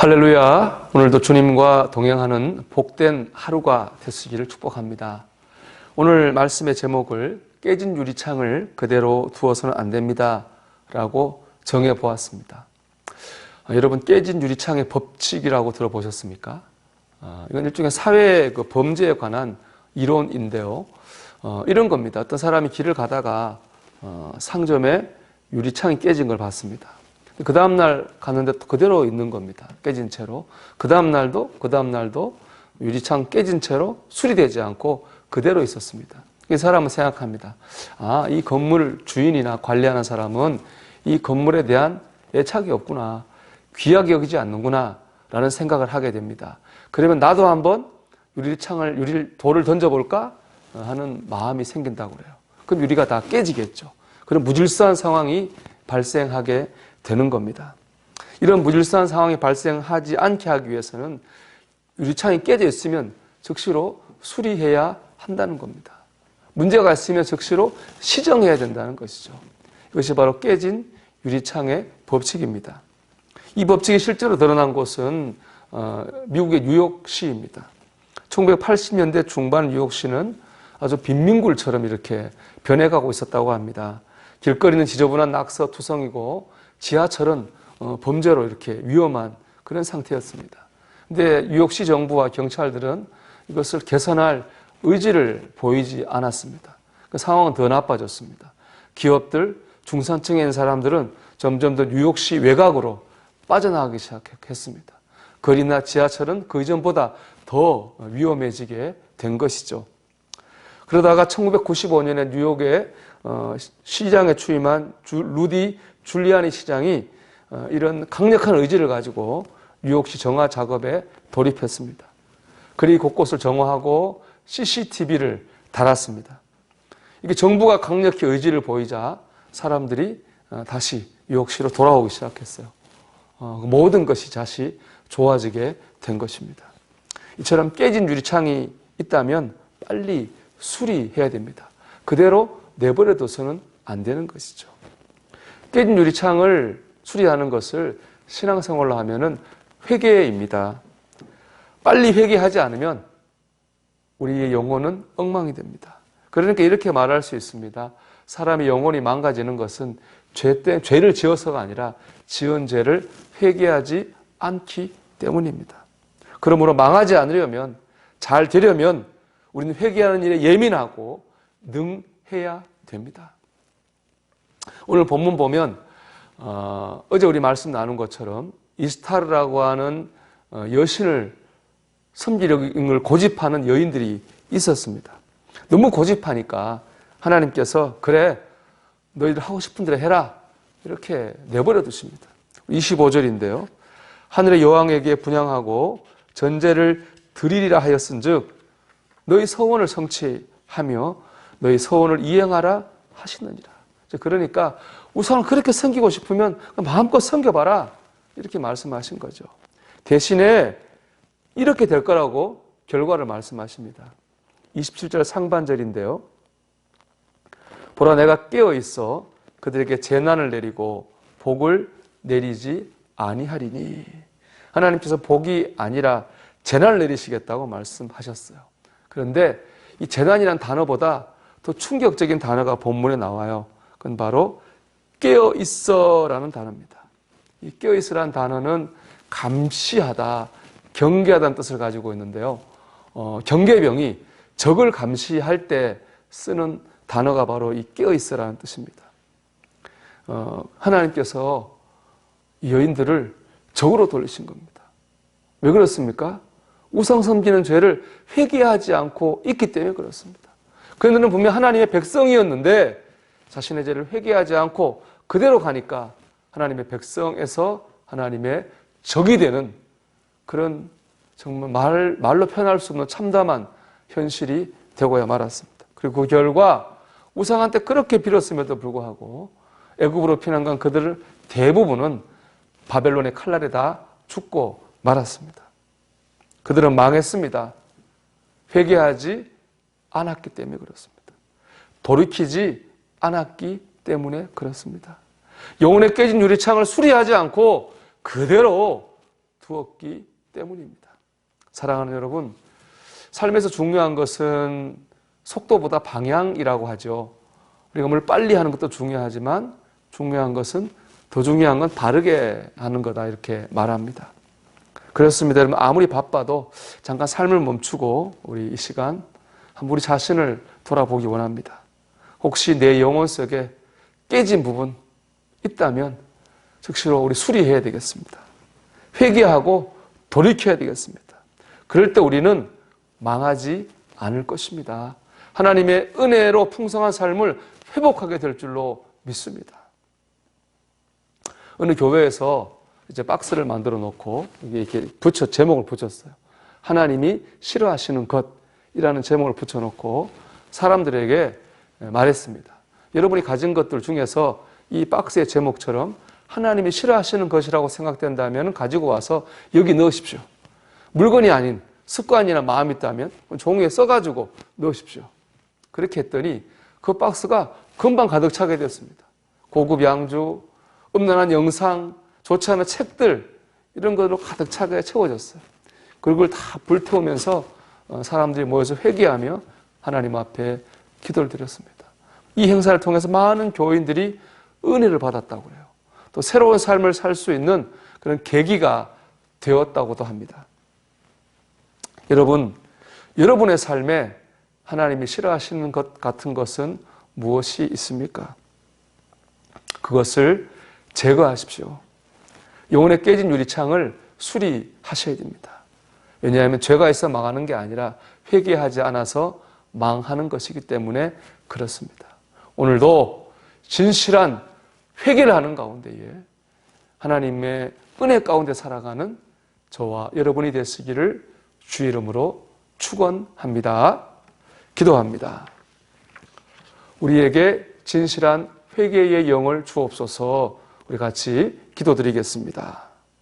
할렐루야. 오늘도 주님과 동행하는 복된 하루가 되시기를 축복합니다. 오늘 말씀의 제목을 깨진 유리창을 그대로 두어서는 안 됩니다 라고 정해 보았습니다. 여러분, 깨진 유리창의 법칙이라고 들어보셨습니까? 이건 일종의 사회 범죄에 관한 이론인데요. 이런 겁니다. 어떤 사람이 길을 가다가 상점에 유리창이 깨진 걸 봤습니다. 그 다음날 갔는데 그대로 있는 겁니다. 깨진 채로. 그 다음날도 유리창 깨진 채로 수리되지 않고 그대로 있었습니다. 이 사람은 생각합니다. 이 건물 주인이나 관리하는 사람은 이 건물에 대한 애착이 없구나. 귀하게 여기지 않는구나. 라는 생각을 하게 됩니다. 그러면 나도 한번 돌을 던져볼까? 하는 마음이 생긴다고 그래요. 그럼 유리가 다 깨지겠죠. 그럼 무질서한 상황이 발생하게 되는 겁니다. 이런 무질서한 상황이 발생하지 않게 하기 위해서는 유리창이 깨져 있으면 즉시로 수리해야 한다는 겁니다. 문제가 있으면 즉시로 시정해야 된다는 것이죠. 이것이 바로 깨진 유리창의 법칙입니다. 이 법칙이 실제로 드러난 곳은 미국의 뉴욕시입니다. 1980년대 중반 뉴욕시는 아주 빈민굴처럼 이렇게 변해가고 있었다고 합니다. 길거리는 지저분한 낙서투성이고 지하철은 범죄로 이렇게 위험한 그런 상태였습니다. 근데 뉴욕시 정부와 경찰들은 이것을 개선할 의지를 보이지 않았습니다. 그 상황은 더 나빠졌습니다. 기업들, 중산층에 있는 사람들은 점점 더 뉴욕시 외곽으로 빠져나가기 시작했습니다. 거리나 지하철은 그 이전보다 더 위험해지게 된 것이죠. 그러다가 1995년에 뉴욕의 시장에 취임한 루디 줄리아니 시장이 이런 강력한 의지를 가지고 뉴욕시 정화 작업에 돌입했습니다. 거리 곳곳을 정화하고 CCTV를 달았습니다. 이게 정부가 강력히 의지를 보이자 사람들이 다시 뉴욕시로 돌아오기 시작했어요. 모든 것이 다시 좋아지게 된 것입니다. 이처럼 깨진 유리창이 있다면 빨리 수리해야 됩니다. 그대로 내버려둬서는 안 되는 것이죠. 깨진 유리창을 수리하는 것을 신앙생활로 하면은 회개입니다. 빨리 회개하지 않으면 우리의 영혼은 엉망이 됩니다. 그러니까 이렇게 말할 수 있습니다. 사람의 영혼이 망가지는 것은 죄를 지어서가 아니라 지은 죄를 회개하지 않기 때문입니다. 그러므로 망하지 않으려면, 잘 되려면 우리는 회개하는 일에 예민하고 능해야 됩니다. 오늘 본문 보면 어제 우리 말씀 나눈 것처럼 이스타르라고 하는 여신을 섬기는 걸 고집하는 여인들이 있었습니다. 너무 고집하니까 하나님께서 그래 너희들 하고 싶은 대로 해라 이렇게 내버려 두십니다. 25절인데요. 하늘의 여왕에게 분향하고 전제를 드리리라 하였은즉 너희 서원을 성취하며 너희 서원을 이행하라 하시느니라. 그러니까 우상을 그렇게 섬기고 싶으면 마음껏 섬겨봐라 이렇게 말씀하신 거죠. 대신에 이렇게 될 거라고 결과를 말씀하십니다. 27절 상반절인데요. 보라 내가 깨어 있어 그들에게 재난을 내리고 복을 내리지 아니하리니. 하나님께서 복이 아니라 재난을 내리시겠다고 말씀하셨어요. 그런데 이 재난이란 단어보다 더 충격적인 단어가 본문에 나와요. 그건 바로 깨어 있어라는 단어입니다. 이 깨어 있으라는 단어는 감시하다, 경계하다는 뜻을 가지고 있는데요. 경계병이 적을 감시할 때 쓰는 단어가 바로 이 깨어 있어라는 뜻입니다. 하나님께서 이 여인들을 적으로 돌리신 겁니다. 왜 그렇습니까? 우상 섬기는 죄를 회개하지 않고 있기 때문에 그렇습니다. 그들은 분명 하나님의 백성이었는데 자신의 죄를 회개하지 않고 그대로 가니까 하나님의 백성에서 하나님의 적이 되는 그런 정말 말로 표현할 수 없는 참담한 현실이 되고야 말았습니다. 그리고 그 결과 우상한테 그렇게 빌었음에도 불구하고 애굽으로 피난간 그들을 대부분은 바벨론의 칼날에 다 죽고 말았습니다. 그들은 망했습니다. 회개하지 않았기 때문에 그렇습니다. 돌이키지 않았기 때문에 그렇습니다. 영혼에 깨진 유리창을 수리하지 않고 그대로 두었기 때문입니다. 사랑하는 여러분, 삶에서 중요한 것은 속도보다 방향이라고 하죠. 우리가 뭘 빨리 하는 것도 중요하지만 중요한 것은 더 중요한 건 바르게 하는 거다 이렇게 말합니다. 그렇습니다. 여러분, 아무리 바빠도 잠깐 삶을 멈추고 우리 이 시간 한번 우리 자신을 돌아보기 원합니다. 혹시 내 영혼 속에 깨진 부분 있다면 즉시로 우리 수리해야 되겠습니다. 회개하고 돌이켜야 되겠습니다. 그럴 때 우리는 망하지 않을 것입니다. 하나님의 은혜로 풍성한 삶을 회복하게 될 줄로 믿습니다. 어느 교회에서 이제 박스를 만들어 놓고 이렇게 제목을 붙였어요. 하나님이 싫어하시는 것이라는 제목을 붙여놓고 사람들에게 말했습니다. 여러분이 가진 것들 중에서 이 박스의 제목처럼 하나님이 싫어하시는 것이라고 생각된다면 가지고 와서 여기 넣으십시오. 물건이 아닌 습관이나 마음이 있다면 종이에 써가지고 넣으십시오. 그렇게 했더니 그 박스가 금방 가득 차게 됐습니다. 고급 양주, 음란한 영상, 좋지 않은 책들 이런 것으로 가득 차게 채워졌어요. 그걸 다 불태우면서 사람들이 모여서 회개하며 하나님 앞에 기도를 드렸습니다. 이 행사를 통해서 많은 교인들이 은혜를 받았다고 해요. 또 새로운 삶을 살 수 있는 그런 계기가 되었다고도 합니다. 여러분, 여러분의 삶에 하나님이 싫어하시는 것 같은 것은 무엇이 있습니까? 그것을 제거하십시오. 영혼에 깨진 유리창을 수리하셔야 됩니다. 왜냐하면 죄가 있어 망하는 게 아니라 회개하지 않아서 망하는 것이기 때문에 그렇습니다. 오늘도 진실한 회개를 하는 가운데에 하나님의 은혜 가운데 살아가는 저와 여러분이 되시기를 주의 이름으로 축원합니다. 기도합니다. 우리에게 진실한 회개의 영을 주옵소서. 우리 같이 기도드리겠습니다.